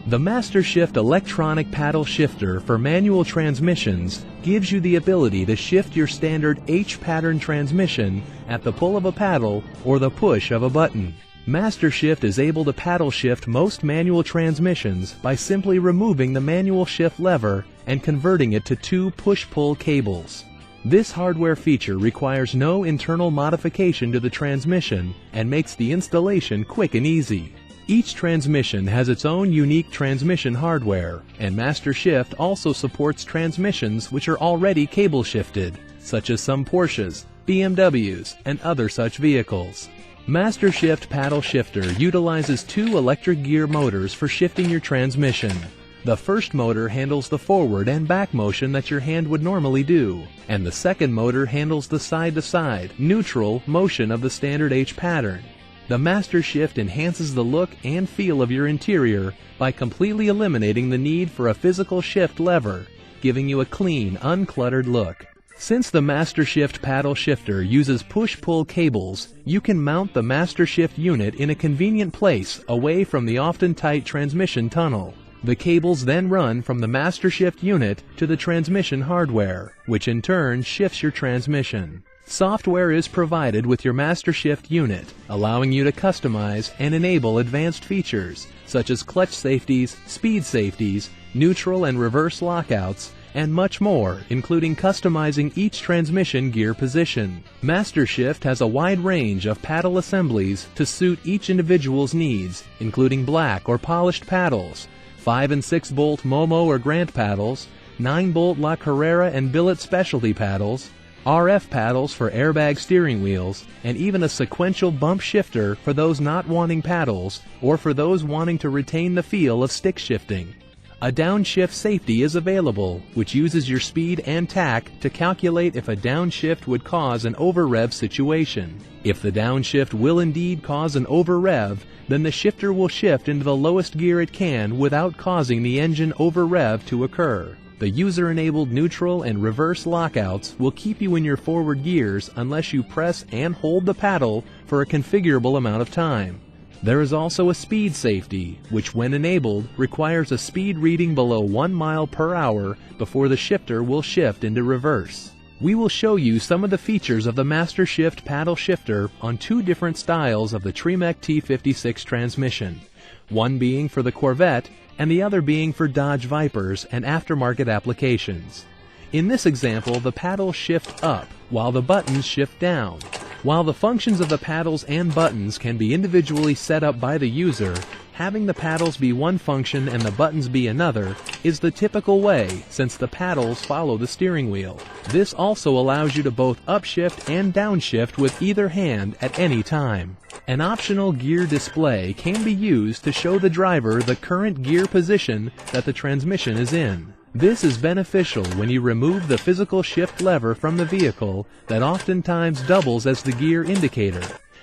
The Mastershift electronic paddle shifter for manual transmissions gives you the ability to shift your standard H-pattern transmission at the pull of a paddle or the push of a button. Mastershift is able to paddle shift most manual transmissions by simply removing the manual shift lever and converting it to two push-pull cables. This hardware feature requires no internal modification to the transmission and makes the installation quick and easy. Each transmission has its own unique transmission hardware, and Mastershift also supports transmissions which are already cable shifted, such as some Porsches, BMWs, and other such vehicles. Mastershift paddle shifter utilizes two electric gear motors for shifting your transmission. The first motor handles the forward and back motion that your hand would normally do, and the second motor handles the side-to-side, neutral motion of the standard H pattern. The Mastershift enhances the look and feel of your interior by completely eliminating the need for a physical shift lever, giving you a clean, uncluttered look. Since the Mastershift paddle shifter uses push-pull cables, you can mount the Mastershift unit in a convenient place away from the often tight transmission tunnel. The cables then run from the Mastershift unit to the transmission hardware, which in turn shifts your transmission. Software is provided with your Mastershift unit, allowing you to customize and enable advanced features such as clutch safeties, speed safeties, neutral and reverse lockouts, and much more, including customizing each transmission gear position. Mastershift has a wide range of paddle assemblies to suit each individual's needs, including black or polished paddles, 5 and 6 bolt Momo or Grant paddles, 9 bolt La Carrera and Billet specialty paddles, RF paddles for airbag steering wheels, and even a sequential bump shifter for those not wanting paddles or for those wanting to retain the feel of stick shifting. A downshift safety is available, which uses your speed and tack to calculate if a downshift would cause an over-rev situation. If the downshift will indeed cause an over-rev, then the shifter will shift into the lowest gear it can without causing the engine over-rev to occur. The user-enabled neutral and reverse lockouts will keep you in your forward gears unless you press and hold the paddle for a configurable amount of time. There is also a speed safety, which when enabled requires a speed reading below 1 mile per hour before the shifter will shift into reverse. We will show you some of the features of the Mastershift paddle shifter on two different styles of the Tremec T56 transmission, one being for the Corvette and the other being for Dodge Vipers and aftermarket applications. In this example, the paddles shift up while the buttons shift down. While the functions of the paddles and buttons can be individually set up by the user, having the paddles be one function and the buttons be another is the typical way, since the paddles follow the steering wheel. This also allows you to both upshift and downshift with either hand at any time. An optional gear display can be used to show the driver the current gear position that the transmission is in. This is beneficial when you remove the physical shift lever from the vehicle that oftentimes doubles as the gear indicator.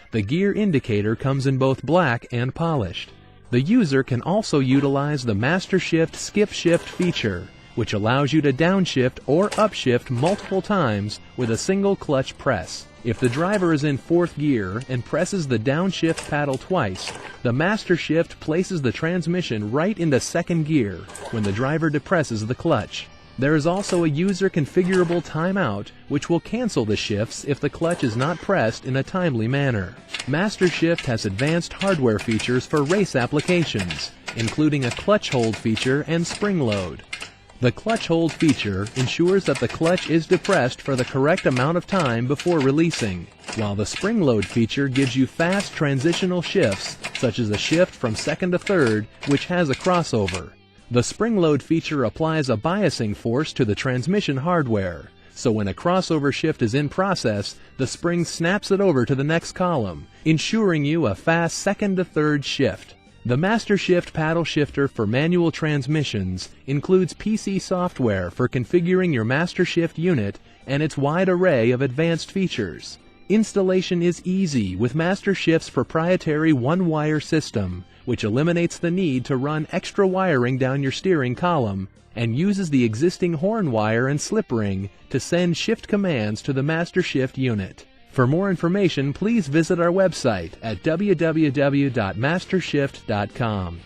The gear indicator comes in both black and polished. The user can also utilize the Mastershift skip shift feature, which allows you to downshift or upshift multiple times with a single clutch press. If the driver is in 4th gear and presses the downshift paddle twice, the Mastershift places the transmission right into 2nd gear when the driver depresses the clutch. There is also a user configurable timeout which will cancel the shifts if the clutch is not pressed in a timely manner. Mastershift has advanced hardware features for race applications, including a clutch hold feature and spring load. The clutch hold feature ensures that the clutch is depressed for the correct amount of time before releasing, while the spring load feature gives you fast transitional shifts, such as a shift from 2nd to 3rd, which has a crossover. The spring load feature applies a biasing force to the transmission hardware, so when a crossover shift is in process, the spring snaps it over to the next column, ensuring you a fast 2nd to 3rd shift. The Mastershift paddle shifter for manual transmissions includes PC software for configuring your Mastershift unit and its wide array of advanced features. Installation is easy with Mastershift's proprietary one-wire system, which eliminates the need to run extra wiring down your steering column and uses the existing horn wire and slip ring to send shift commands to the Mastershift unit. For more information, please visit our website at www.mastershift.com.